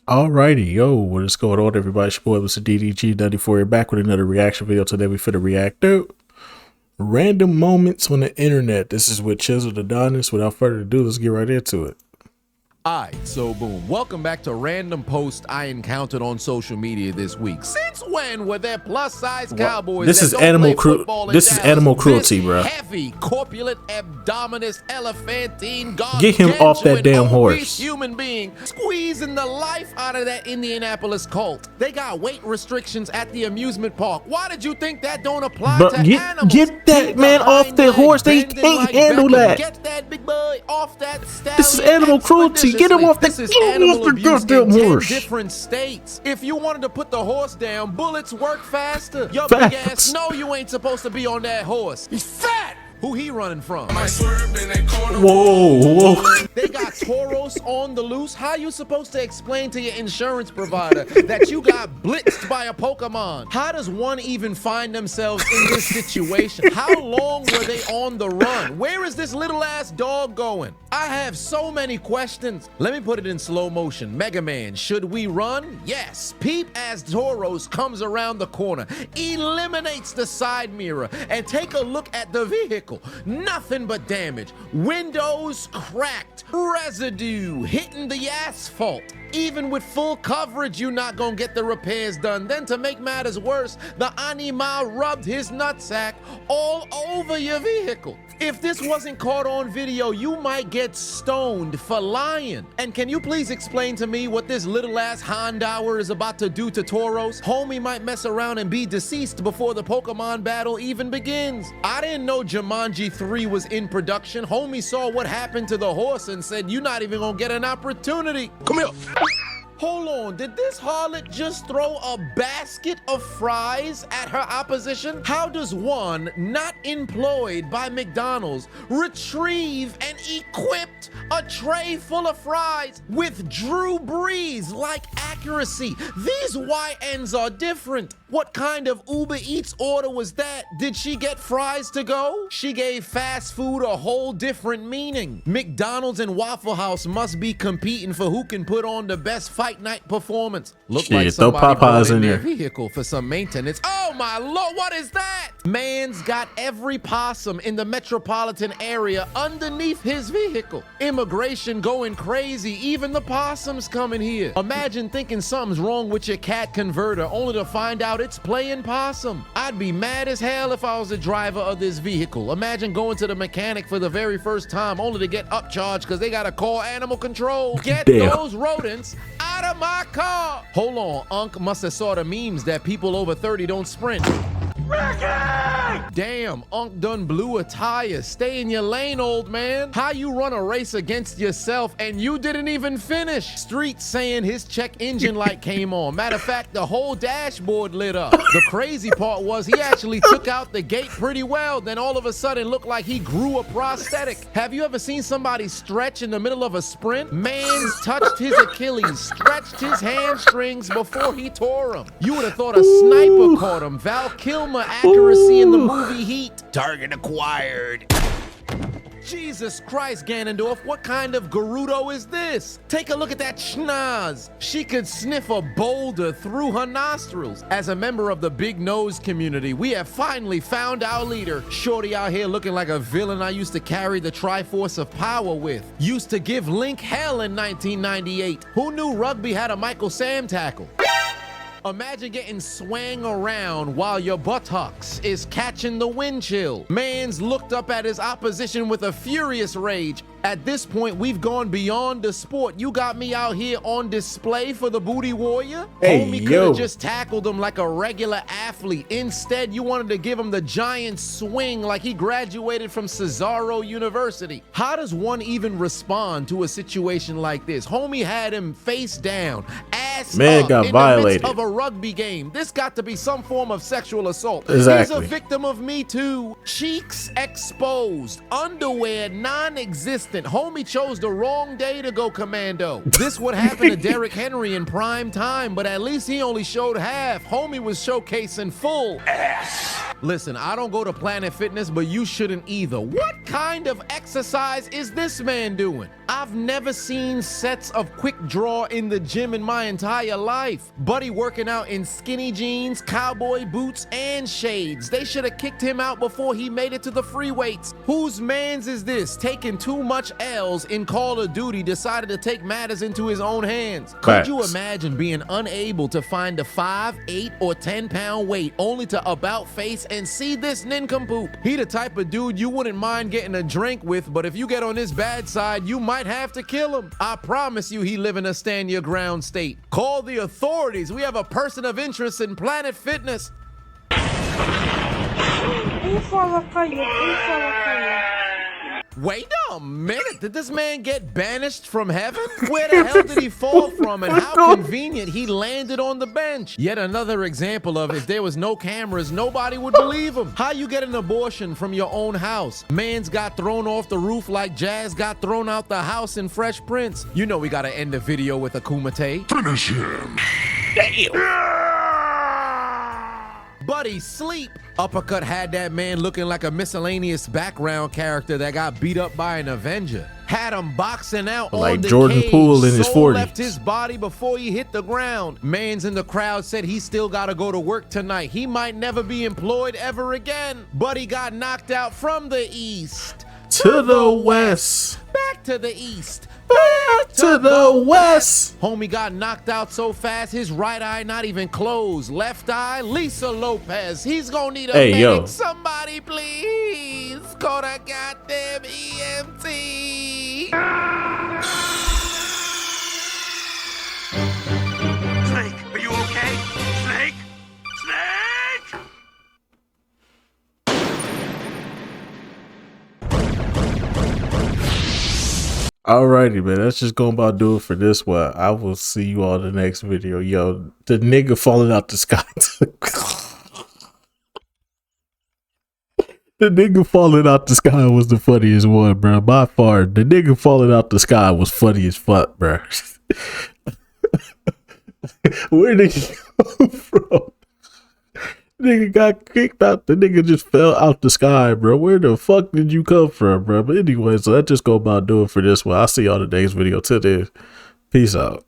Alrighty, yo, what is going on, everybody? It's your boy, Mr. DDG94 here, back with another reaction video. Today we finna react to random moments on the internet. This is with Chiseled Adonis. Without further ado, let's get right into it. Alright, so boom. Welcome back to random posts I encountered on social media this week. Since when were there plus-size cowboys? This is animal cruelty. This is animal cruelty, bro. Heavy, corpulent, abdominous, elephantine, get him off that damn horse. Human being squeezing the life out of that Indianapolis Colt. They got weight restrictions at the amusement park. Why did you think that don't apply to animals? Get that man off the horse. They can't handle that. Get that big boy off that stallion. This is animal cruelty. Get him off the goddamn horse. Different states. If you wanted to put the horse down, bullets work faster. Your big ass know you ain't supposed to be on that horse. He's fat. Who he running from? Whoa. They got Tauros on the loose. How you supposed to explain to your insurance provider that you got blitzed by a Pokemon? How does one even find themselves in this situation? How long were they on the run? Where is this little ass dog going? I have so many questions. Let me put it in slow motion. Mega Man, should we run? Yes. Peep as Tauros comes around the corner, eliminates the side mirror, and take a look at the vehicle. Nothing but damage. Windows cracked. Residue hitting the asphalt. Even with full coverage, you're not gonna get the repairs done. Then to make matters worse, the animal rubbed his nutsack all over your vehicle. If this wasn't caught on video, you might get stoned for lying. And can you please explain to me what this little ass Hondower is about to do to Tauros? Homie might mess around and be deceased before the Pokemon battle even begins. I didn't know Jumanji 3 was in production. Homie saw what happened to the horse and said, you're not even gonna get an opportunity. Come here. Hold on, did this harlot just throw a basket of fries at her opposition? How does one not employed by McDonald's retrieve and equipped a tray full of fries with Drew Brees-like accuracy? These YNs are different. What kind of Uber Eats order was that? Did she get fries to go? She gave fast food a whole different meaning. McDonald's and Waffle House must be competing for who can put on the best fight night performance. Look like somebody brought in their vehicle for some maintenance. Oh my lord, what is that? Man's got every possum in the metropolitan area underneath his vehicle. Immigration going crazy, even the possums coming here. Imagine thinking something's wrong with your cat converter only to find out it's playing possum. I'd be mad as hell if I was the driver of this vehicle. Imagine going to the mechanic for the very first time only to get upcharged because they gotta call animal control. Get those rodents out of my car. Hold on, Unc must have saw the memes that people over 30 don't sprint. Ricky! Damn, Unc done blew a tire. Stay in your lane, old man. How you run a race against yourself and you didn't even finish? Street saying his check engine light came on. Matter of fact, the whole dashboard lit up. The crazy part was he actually took out the gate pretty well. Then all of a sudden looked like he grew a prosthetic. Have you ever seen somebody stretch in the middle of a sprint? Man's touched his Achilles, stretched his hamstrings before he tore him. You would have thought a sniper caught him. Val Kilmer accuracy in the movie Heat. Target acquired. Jesus Christ, Ganondorf, what kind of Gerudo is this? Take a look at that schnoz. She could sniff a boulder through her nostrils. As a member of the big nose community, we have finally found our leader. Shorty out here looking like a villain I used to carry the Triforce of Power with. Used to give Link hell in 1998. Who knew rugby had a Michael Sam tackle? Imagine getting swang around while your buttocks is catching the wind chill. Man's looked up at his opposition with a furious rage. At this point, we've gone beyond the sport. You got me out here on display for the booty warrior? Homie could have just tackled him like a regular athlete. Instead, you wanted to give him the giant swing like he graduated from Cesaro University. How does one even respond to a situation like this? Homie had him face down, ass up, got in violated. the midst of a rugby game. This got to be some form of sexual assault. Exactly. He's a victim of Me Too. Cheeks exposed, underwear non-existent. Homie chose the wrong day to go commando. This would happen to Derrick Henry in prime time, but at least he only showed half. Homie was showcasing full ass. Listen, I don't go to Planet Fitness, but you shouldn't either. What kind of exercise is this man doing? I've never seen sets of quick draw in the gym in my entire life. Buddy working out in skinny jeans, cowboy boots, and shades. They should have kicked him out before he made it to the free weights. Whose mans is this? Taking too much L's in Call of Duty, decided to take matters into his own hands. Could you imagine being unable to find a 5, 8, or 10-pound weight only to about face and see this nincompoop? He the type of dude you wouldn't mind getting a drink with, but if you get on his bad side, you might have to kill him. I promise you he live in a stand your ground state. Call the authorities. We have a person of interest in Planet Fitness. Wait a minute, did this man get banished from heaven? Where the hell did he fall from, and how convenient he landed on the bench? Yet another example of if there was no cameras, nobody would believe him. How you get an abortion from your own house? Man's got thrown off the roof like Jazz got thrown out the house in Fresh Prince. You know we gotta end the video with a Kumite. Finish him. Damn. Buddy sleep. Uppercut had that man looking like a miscellaneous background character that got beat up by an Avenger. Had him boxing out like on the Jordan cage. Poole in his Soul 40s. left his body before he hit the ground. Mans in the crowd said he still gotta go to work tonight. He might never be employed ever again. Buddy got knocked out from the east To the west. back to the east. Back to the west. Homie got knocked out so fast, his right eye not even closed. Left eye, Lisa Lopez. He's gonna need a Hey, medic. yo. Somebody please call the goddamn EMT. Snake, are you okay? Snake? Snake! Alrighty, man. That's just going about do it for this one. I will see you all in the next video. Yo, the nigga falling out the sky. The nigga falling out the sky was the funniest one, bro. By far, the nigga falling out the sky was funny as fuck, bro. Where did he come from? Nigga got kicked out. The nigga just fell out the sky, bro. Where the fuck did you come from, bro? But anyway, so that just go about doing for this one. I'll see y'all in the next video. Till then, peace out.